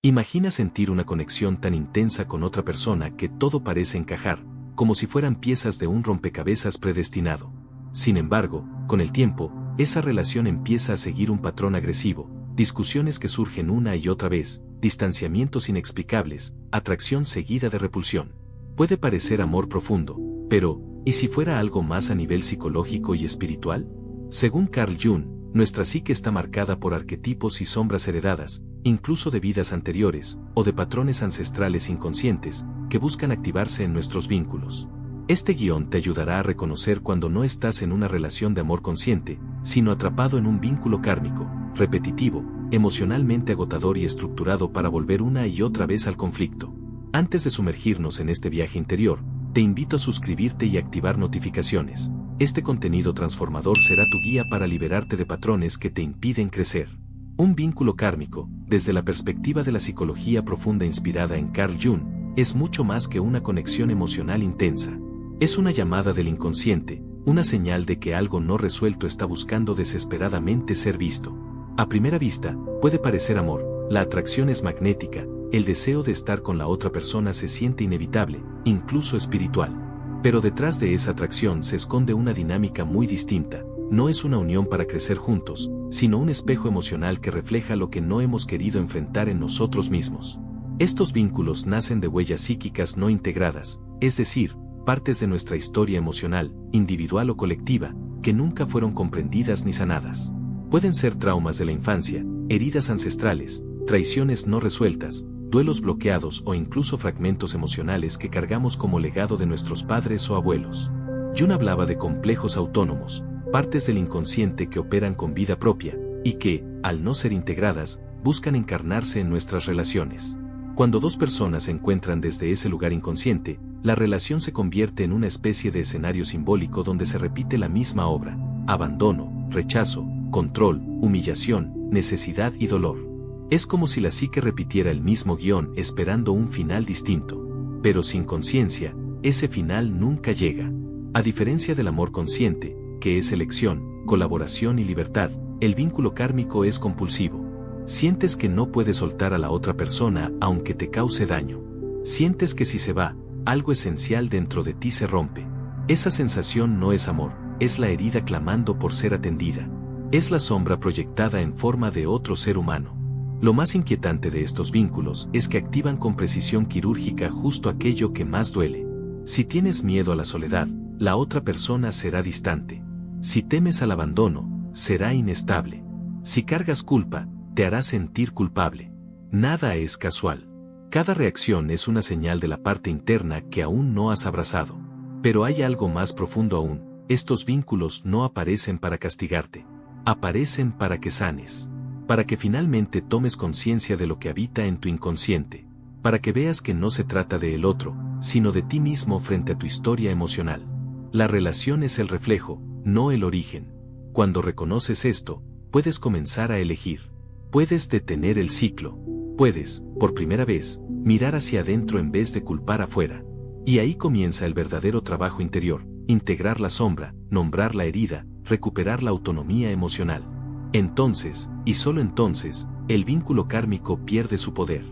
Imagina sentir una conexión tan intensa con otra persona que todo parece encajar, como si fueran piezas de un rompecabezas predestinado. Sin embargo, con el tiempo, esa relación empieza a seguir un patrón agresivo, discusiones que surgen una y otra vez, distanciamientos inexplicables, atracción seguida de repulsión. Puede parecer amor profundo, pero, ¿y si fuera algo más a nivel psicológico y espiritual? Según Carl Jung, nuestra psique está marcada por arquetipos y sombras heredadas, incluso de vidas anteriores, o de patrones ancestrales inconscientes, que buscan activarse en nuestros vínculos. Este guión te ayudará a reconocer cuando no estás en una relación de amor consciente, sino atrapado en un vínculo kármico, repetitivo, emocionalmente agotador y estructurado para volver una y otra vez al conflicto. Antes de sumergirnos en este viaje interior, te invito a suscribirte y activar notificaciones. Este contenido transformador será tu guía para liberarte de patrones que te impiden crecer. Un vínculo kármico, desde la perspectiva de la psicología profunda inspirada en Carl Jung, es mucho más que una conexión emocional intensa. Es una llamada del inconsciente, una señal de que algo no resuelto está buscando desesperadamente ser visto. A primera vista, puede parecer amor, la atracción es magnética, el deseo de estar con la otra persona se siente inevitable, incluso espiritual. Pero detrás de esa atracción se esconde una dinámica muy distinta. No es una unión para crecer juntos, sino un espejo emocional que refleja lo que no hemos querido enfrentar en nosotros mismos. Estos vínculos nacen de huellas psíquicas no integradas, es decir, partes de nuestra historia emocional, individual o colectiva, que nunca fueron comprendidas ni sanadas. Pueden ser traumas de la infancia, heridas ancestrales, traiciones no resueltas, duelos bloqueados o incluso fragmentos emocionales que cargamos como legado de nuestros padres o abuelos. Jung hablaba de complejos autónomos, partes del inconsciente que operan con vida propia, y que, al no ser integradas, buscan encarnarse en nuestras relaciones. Cuando dos personas se encuentran desde ese lugar inconsciente, la relación se convierte en una especie de escenario simbólico donde se repite la misma obra: abandono, rechazo, control, humillación, necesidad y dolor. Es como si la psique repitiera el mismo guión esperando un final distinto. Pero sin conciencia, ese final nunca llega. A diferencia del amor consciente, que es elección, colaboración y libertad, el vínculo kármico es compulsivo. Sientes que no puedes soltar a la otra persona aunque te cause daño. Sientes que si se va, algo esencial dentro de ti se rompe. Esa sensación no es amor, es la herida clamando por ser atendida. Es la sombra proyectada en forma de otro ser humano. Lo más inquietante de estos vínculos es que activan con precisión quirúrgica justo aquello que más duele. Si tienes miedo a la soledad, la otra persona será distante. Si temes al abandono, será inestable. Si cargas culpa, te hará sentir culpable. Nada es casual. Cada reacción es una señal de la parte interna que aún no has abrazado. Pero hay algo más profundo aún: estos vínculos no aparecen para castigarte. Aparecen para que sanes. Para que finalmente tomes conciencia de lo que habita en tu inconsciente. Para que veas que no se trata de el otro, sino de ti mismo frente a tu historia emocional. La relación es el reflejo, no el origen. Cuando reconoces esto, puedes comenzar a elegir. Puedes detener el ciclo. Puedes, por primera vez, mirar hacia adentro en vez de culpar afuera. Y ahí comienza el verdadero trabajo interior: integrar la sombra, nombrar la herida, recuperar la autonomía emocional. Entonces, y solo entonces, el vínculo kármico pierde su poder.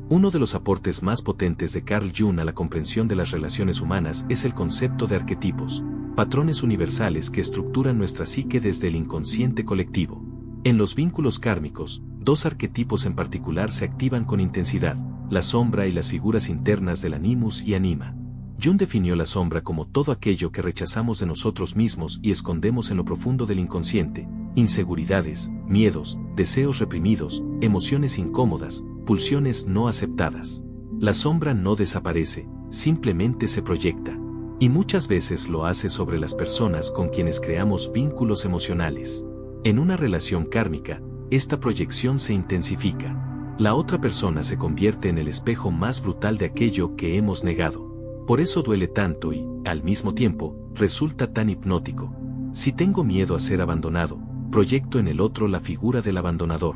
Uno de los aportes más potentes de Carl Jung a la comprensión de las relaciones humanas es el concepto de arquetipos, patrones universales que estructuran nuestra psique desde el inconsciente colectivo. En los vínculos kármicos, dos arquetipos en particular se activan con intensidad: la sombra y las figuras internas del animus y anima. Jung definió la sombra como todo aquello que rechazamos de nosotros mismos y escondemos en lo profundo del inconsciente: inseguridades, miedos, deseos reprimidos, emociones incómodas, pulsiones no aceptadas. La sombra no desaparece, simplemente se proyecta. Y muchas veces lo hace sobre las personas con quienes creamos vínculos emocionales. En una relación kármica, esta proyección se intensifica. La otra persona se convierte en el espejo más brutal de aquello que hemos negado. Por eso duele tanto y, al mismo tiempo, resulta tan hipnótico. Si tengo miedo a ser abandonado, proyecto en el otro la figura del abandonador.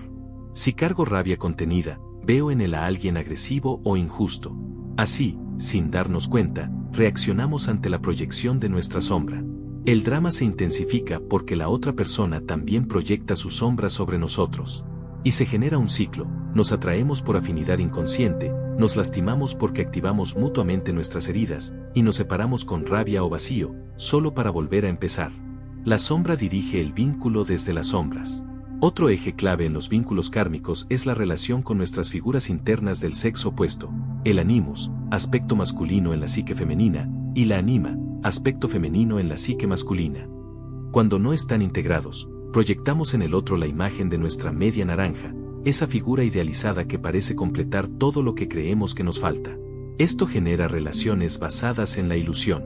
Si cargo rabia contenida, veo en él a alguien agresivo o injusto. Así, sin darnos cuenta, reaccionamos ante la proyección de nuestra sombra. El drama se intensifica porque la otra persona también proyecta su sombra sobre nosotros. Y se genera un ciclo: nos atraemos por afinidad inconsciente, nos lastimamos porque activamos mutuamente nuestras heridas, y nos separamos con rabia o vacío, solo para volver a empezar. La sombra dirige el vínculo desde las sombras. Otro eje clave en los vínculos kármicos es la relación con nuestras figuras internas del sexo opuesto, el animus, aspecto masculino en la psique femenina, y la anima, aspecto femenino en la psique masculina. Cuando no están integrados, proyectamos en el otro la imagen de nuestra media naranja, esa figura idealizada que parece completar todo lo que creemos que nos falta. Esto genera relaciones basadas en la ilusión.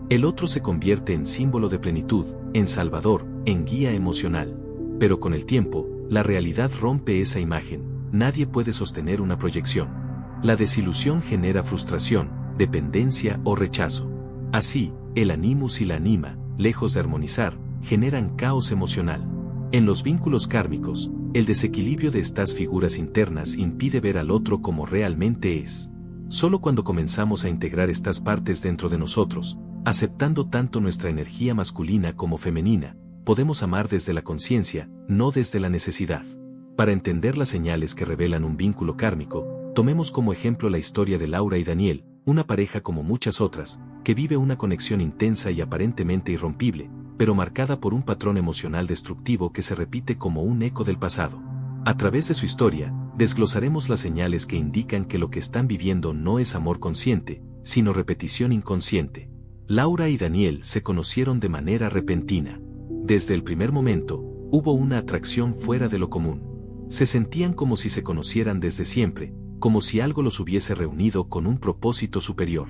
El otro se convierte en símbolo de plenitud, en salvador, en guía emocional. Pero con el tiempo, la realidad rompe esa imagen, nadie puede sostener una proyección. La desilusión genera frustración, dependencia o rechazo. Así, el animus y la anima, lejos de armonizar, generan caos emocional. En los vínculos kármicos, el desequilibrio de estas figuras internas impide ver al otro como realmente es. Solo cuando comenzamos a integrar estas partes dentro de nosotros, aceptando tanto nuestra energía masculina como femenina, podemos amar desde la conciencia, no desde la necesidad. Para entender las señales que revelan un vínculo kármico, tomemos como ejemplo la historia de Laura y Daniel, una pareja como muchas otras, que vive una conexión intensa y aparentemente irrompible, pero marcada por un patrón emocional destructivo que se repite como un eco del pasado. A través de su historia, desglosaremos las señales que indican que lo que están viviendo no es amor consciente, sino repetición inconsciente. Laura y Daniel se conocieron de manera repentina. Desde el primer momento, hubo una atracción fuera de lo común. Se sentían como si se conocieran desde siempre, como si algo los hubiese reunido con un propósito superior.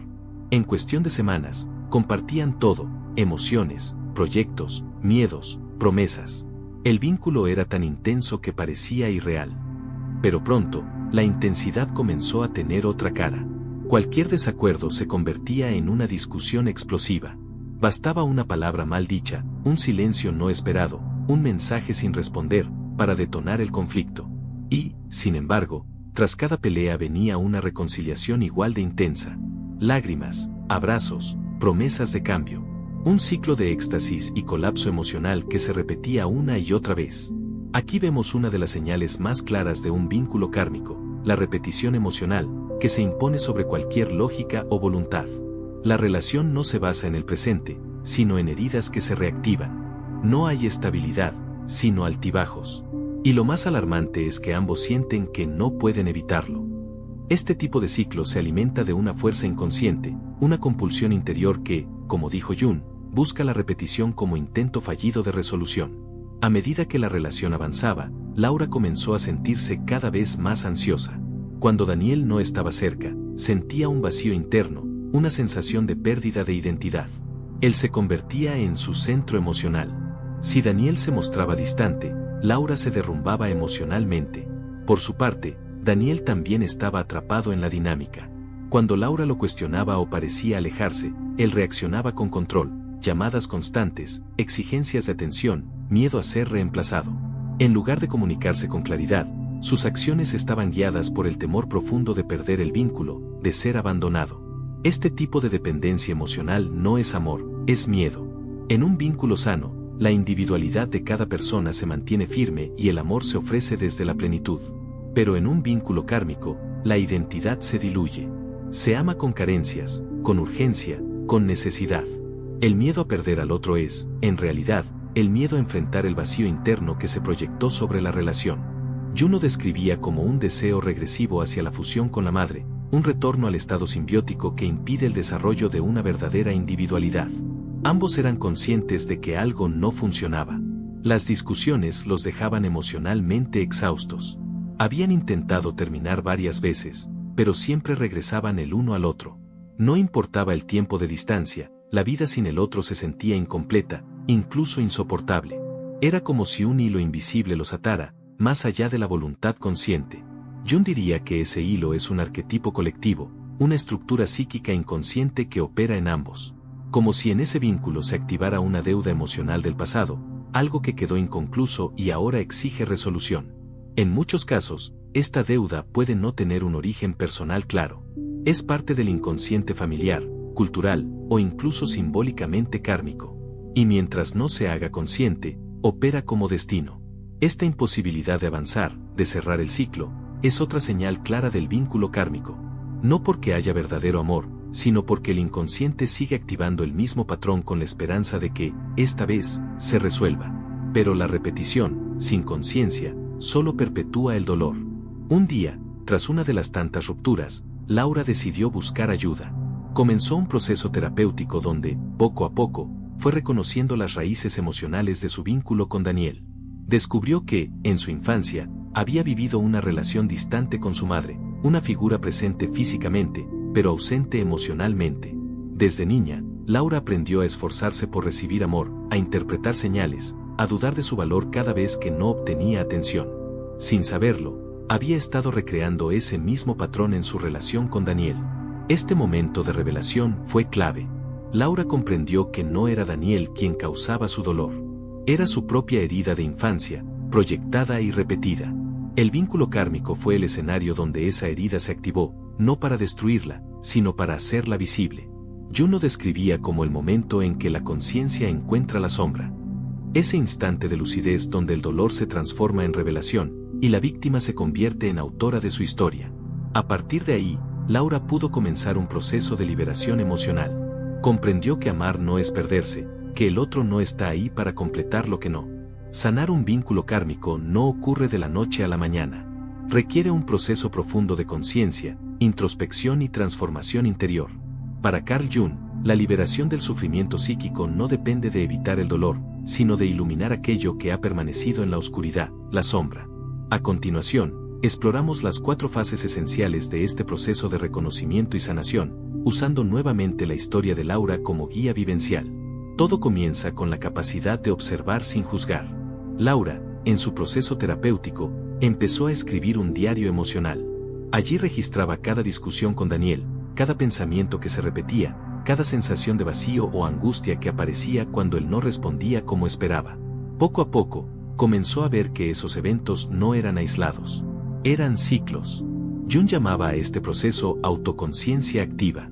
En cuestión de semanas, compartían todo, emociones, proyectos, miedos, promesas. El vínculo era tan intenso que parecía irreal. Pero pronto, la intensidad comenzó a tener otra cara. Cualquier desacuerdo se convertía en una discusión explosiva. Bastaba una palabra mal dicha, un silencio no esperado, un mensaje sin responder, para detonar el conflicto. Y, sin embargo, tras cada pelea venía una reconciliación igual de intensa. Lágrimas, abrazos, promesas de cambio. Un ciclo de éxtasis y colapso emocional que se repetía una y otra vez. Aquí vemos una de las señales más claras de un vínculo kármico, la repetición emocional, que se impone sobre cualquier lógica o voluntad. La relación no se basa en el presente, sino en heridas que se reactivan. No hay estabilidad, sino altibajos. Y lo más alarmante es que ambos sienten que no pueden evitarlo. Este tipo de ciclo se alimenta de una fuerza inconsciente, una compulsión interior que, como dijo Jung, busca la repetición como intento fallido de resolución. A medida que la relación avanzaba, Laura comenzó a sentirse cada vez más ansiosa. Cuando Daniel no estaba cerca, sentía un vacío interno, una sensación de pérdida de identidad. Él se convertía en su centro emocional. Si Daniel se mostraba distante, Laura se derrumbaba emocionalmente. Por su parte, Daniel también estaba atrapado en la dinámica. Cuando Laura lo cuestionaba o parecía alejarse, él reaccionaba con control, llamadas constantes, exigencias de atención, miedo a ser reemplazado. En lugar de comunicarse con claridad, sus acciones estaban guiadas por el temor profundo de perder el vínculo, de ser abandonado. Este tipo de dependencia emocional no es amor, es miedo. En un vínculo sano, la individualidad de cada persona se mantiene firme y el amor se ofrece desde la plenitud. Pero en un vínculo kármico, la identidad se diluye. Se ama con carencias, con urgencia, con necesidad. El miedo a perder al otro es, en realidad, el miedo a enfrentar el vacío interno que se proyectó sobre la relación. Jung lo describía como un deseo regresivo hacia la fusión con la madre, un retorno al estado simbiótico que impide el desarrollo de una verdadera individualidad. Ambos eran conscientes de que algo no funcionaba. Las discusiones los dejaban emocionalmente exhaustos. Habían intentado terminar varias veces, pero siempre regresaban el uno al otro. No importaba el tiempo de distancia, la vida sin el otro se sentía incompleta, incluso insoportable. Era como si un hilo invisible los atara, más allá de la voluntad consciente. Jung diría que ese hilo es un arquetipo colectivo, una estructura psíquica inconsciente que opera en ambos. Como si en ese vínculo se activara una deuda emocional del pasado, algo que quedó inconcluso y ahora exige resolución. En muchos casos, esta deuda puede no tener un origen personal claro. Es parte del inconsciente familiar, cultural o incluso simbólicamente kármico. Y mientras no se haga consciente, opera como destino. Esta imposibilidad de avanzar, de cerrar el ciclo, es otra señal clara del vínculo kármico. No porque haya verdadero amor, sino porque el inconsciente sigue activando el mismo patrón con la esperanza de que, esta vez, se resuelva. Pero la repetición, sin conciencia, solo perpetúa el dolor. Un día, tras una de las tantas rupturas, Laura decidió buscar ayuda. Comenzó un proceso terapéutico donde, poco a poco, fue reconociendo las raíces emocionales de su vínculo con Daniel. Descubrió que, en su infancia, había vivido una relación distante con su madre, una figura presente físicamente, pero ausente emocionalmente. Desde niña, Laura aprendió a esforzarse por recibir amor, a interpretar señales, a dudar de su valor cada vez que no obtenía atención. Sin saberlo, había estado recreando ese mismo patrón en su relación con Daniel. Este momento de revelación fue clave. Laura comprendió que no era Daniel quien causaba su dolor. Era su propia herida de infancia, proyectada y repetida. El vínculo kármico fue el escenario donde esa herida se activó, no para destruirla, sino para hacerla visible. Jung lo describía como el momento en que la conciencia encuentra la sombra. Ese instante de lucidez donde el dolor se transforma en revelación, y la víctima se convierte en autora de su historia. A partir de ahí, Laura pudo comenzar un proceso de liberación emocional. Comprendió que amar no es perderse, que el otro no está ahí para completar lo que no. Sanar un vínculo kármico no ocurre de la noche a la mañana. Requiere un proceso profundo de conciencia, introspección y transformación interior. Para Carl Jung, la liberación del sufrimiento psíquico no depende de evitar el dolor, sino de iluminar aquello que ha permanecido en la oscuridad, la sombra. A continuación, exploramos las 4 fases esenciales de este proceso de reconocimiento y sanación, usando nuevamente la historia de Laura como guía vivencial. Todo comienza con la capacidad de observar sin juzgar. Laura, en su proceso terapéutico, empezó a escribir un diario emocional. Allí registraba cada discusión con Daniel, cada pensamiento que se repetía, cada sensación de vacío o angustia que aparecía cuando él no respondía como esperaba. Poco a poco, comenzó a ver que esos eventos no eran aislados. Eran ciclos. Jung llamaba a este proceso autoconciencia activa.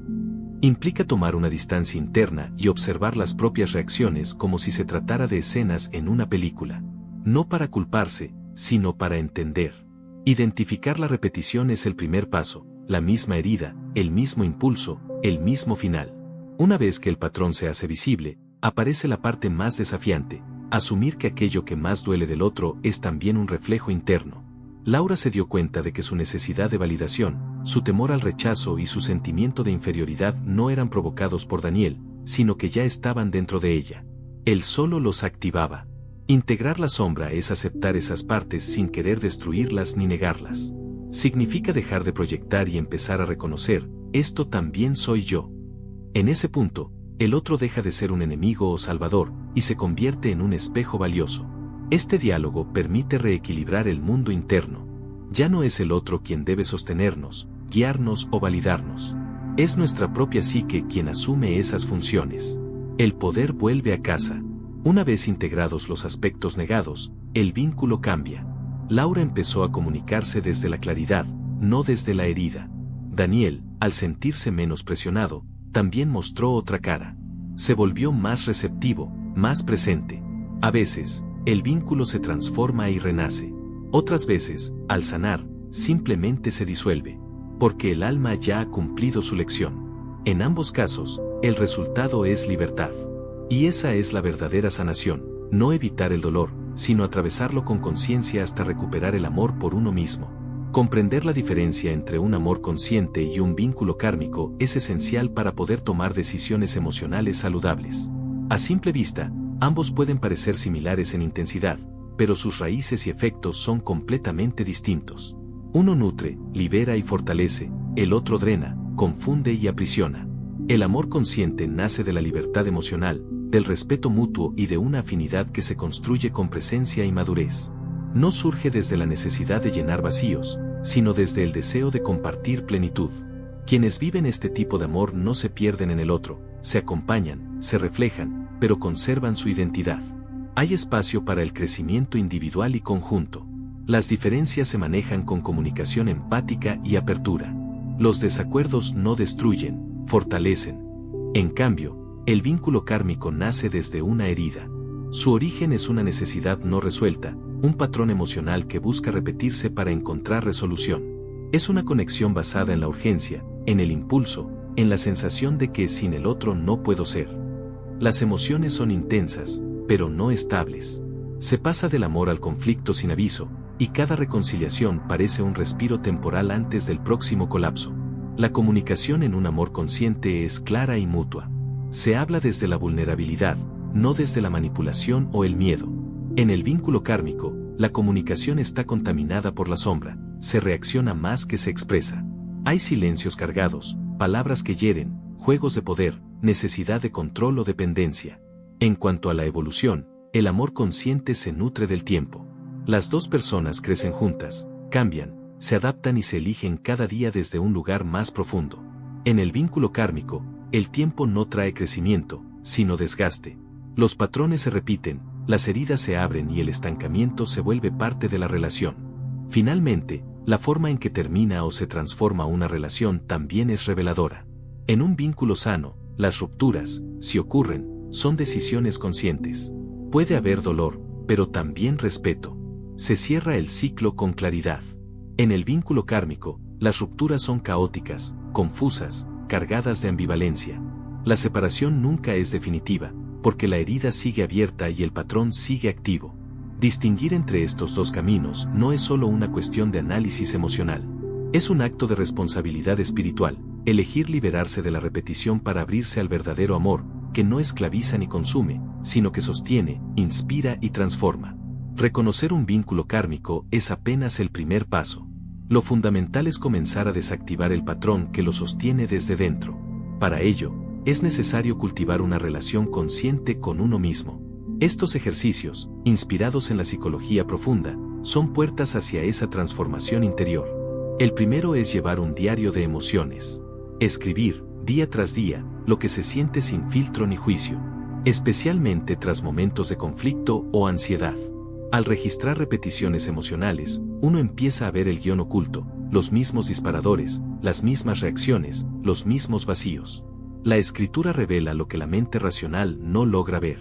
Implica tomar una distancia interna y observar las propias reacciones como si se tratara de escenas en una película. No para culparse, sino para entender. Identificar la repetición es el primer paso, la misma herida, el mismo impulso, el mismo final. Una vez que el patrón se hace visible, aparece la parte más desafiante, asumir que aquello que más duele del otro es también un reflejo interno. Laura se dio cuenta de que su necesidad de validación, su temor al rechazo y su sentimiento de inferioridad no eran provocados por Daniel, sino que ya estaban dentro de ella. Él solo los activaba. Integrar la sombra es aceptar esas partes sin querer destruirlas ni negarlas. Significa dejar de proyectar y empezar a reconocer, esto también soy yo. En ese punto, el otro deja de ser un enemigo o salvador, y se convierte en un espejo valioso. Este diálogo permite reequilibrar el mundo interno. Ya no es el otro quien debe sostenernos, guiarnos o validarnos. Es nuestra propia psique quien asume esas funciones. El poder vuelve a casa. Una vez integrados los aspectos negados, el vínculo cambia. Laura empezó a comunicarse desde la claridad, no desde la herida. Daniel, al sentirse menos presionado, también mostró otra cara. Se volvió más receptivo, más presente. A veces, el vínculo se transforma y renace. Otras veces, al sanar, simplemente se disuelve, porque el alma ya ha cumplido su lección. En ambos casos, el resultado es libertad. Y esa es la verdadera sanación, no evitar el dolor, sino atravesarlo con conciencia hasta recuperar el amor por uno mismo. Comprender la diferencia entre un amor consciente y un vínculo kármico es esencial para poder tomar decisiones emocionales saludables. A simple vista, ambos pueden parecer similares en intensidad, pero sus raíces y efectos son completamente distintos. Uno nutre, libera y fortalece, el otro drena, confunde y aprisiona. El amor consciente nace de la libertad emocional, del respeto mutuo y de una afinidad que se construye con presencia y madurez. No surge desde la necesidad de llenar vacíos, sino desde el deseo de compartir plenitud. Quienes viven este tipo de amor no se pierden en el otro, se acompañan, se reflejan, pero conservan su identidad. Hay espacio para el crecimiento individual y conjunto. Las diferencias se manejan con comunicación empática y apertura. Los desacuerdos no destruyen, fortalecen. En cambio, el vínculo kármico nace desde una herida. Su origen es una necesidad no resuelta, un patrón emocional que busca repetirse para encontrar resolución. Es una conexión basada en la urgencia, en el impulso, en la sensación de que sin el otro no puedo ser. Las emociones son intensas, pero no estables. Se pasa del amor al conflicto sin aviso, y cada reconciliación parece un respiro temporal antes del próximo colapso. La comunicación en un amor consciente es clara y mutua. Se habla desde la vulnerabilidad, no desde la manipulación o el miedo. En el vínculo kármico, la comunicación está contaminada por la sombra, se reacciona más que se expresa. Hay silencios cargados, palabras que hieren, juegos de poder, necesidad de control o dependencia. En cuanto a la evolución, el amor consciente se nutre del tiempo. Las dos personas crecen juntas, cambian, se adaptan y se eligen cada día desde un lugar más profundo. En el vínculo kármico, el tiempo no trae crecimiento, sino desgaste. Los patrones se repiten, las heridas se abren y el estancamiento se vuelve parte de la relación. Finalmente, la forma en que termina o se transforma una relación también es reveladora. En un vínculo sano, las rupturas, si ocurren, son decisiones conscientes. Puede haber dolor, pero también respeto. Se cierra el ciclo con claridad. En el vínculo kármico, las rupturas son caóticas, confusas, cargadas de ambivalencia. La separación nunca es definitiva, porque la herida sigue abierta y el patrón sigue activo. Distinguir entre estos dos caminos no es solo una cuestión de análisis emocional. Es un acto de responsabilidad espiritual, elegir liberarse de la repetición para abrirse al verdadero amor, que no esclaviza ni consume, sino que sostiene, inspira y transforma. Reconocer un vínculo kármico es apenas el primer paso. Lo fundamental es comenzar a desactivar el patrón que lo sostiene desde dentro. Para ello, es necesario cultivar una relación consciente con uno mismo. Estos ejercicios, inspirados en la psicología profunda, son puertas hacia esa transformación interior. El primero es llevar un diario de emociones. Escribir, día tras día, lo que se siente sin filtro ni juicio, especialmente tras momentos de conflicto o ansiedad. Al registrar repeticiones emocionales, uno empieza a ver el guión oculto, los mismos disparadores, las mismas reacciones, los mismos vacíos. La escritura revela lo que la mente racional no logra ver.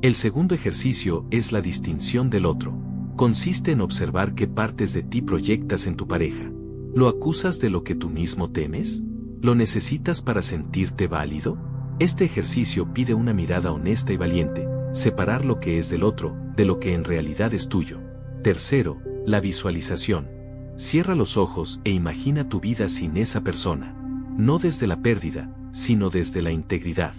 El segundo ejercicio es la distinción del otro. Consiste en observar qué partes de ti proyectas en tu pareja. ¿Lo acusas de lo que tú mismo temes? ¿Lo necesitas para sentirte válido? Este ejercicio pide una mirada honesta y valiente, separar lo que es del otro, de lo que en realidad es tuyo. Tercero, la visualización. Cierra los ojos e imagina tu vida sin esa persona. No desde la pérdida, sino desde la integridad.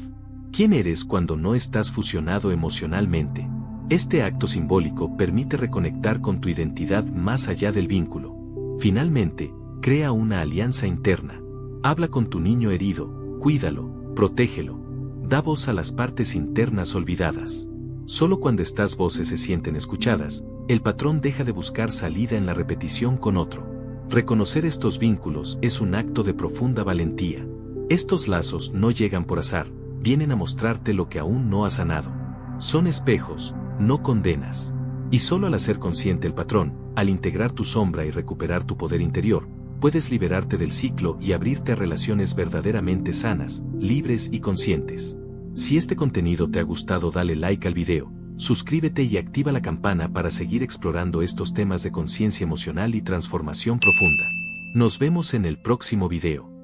¿Quién eres cuando no estás fusionado emocionalmente? Este acto simbólico permite reconectar con tu identidad más allá del vínculo. Finalmente, crea una alianza interna. Habla con tu niño herido, cuídalo, protégelo. Da voz a las partes internas olvidadas. Solo cuando estas voces se sienten escuchadas, el patrón deja de buscar salida en la repetición con otro. Reconocer estos vínculos es un acto de profunda valentía. Estos lazos no llegan por azar, vienen a mostrarte lo que aún no has sanado. Son espejos, no condenas. Y solo al hacer consciente el patrón, al integrar tu sombra y recuperar tu poder interior, puedes liberarte del ciclo y abrirte a relaciones verdaderamente sanas, libres y conscientes. Si este contenido te ha gustado, dale like al video, suscríbete y activa la campana para seguir explorando estos temas de conciencia emocional y transformación profunda. Nos vemos en el próximo video.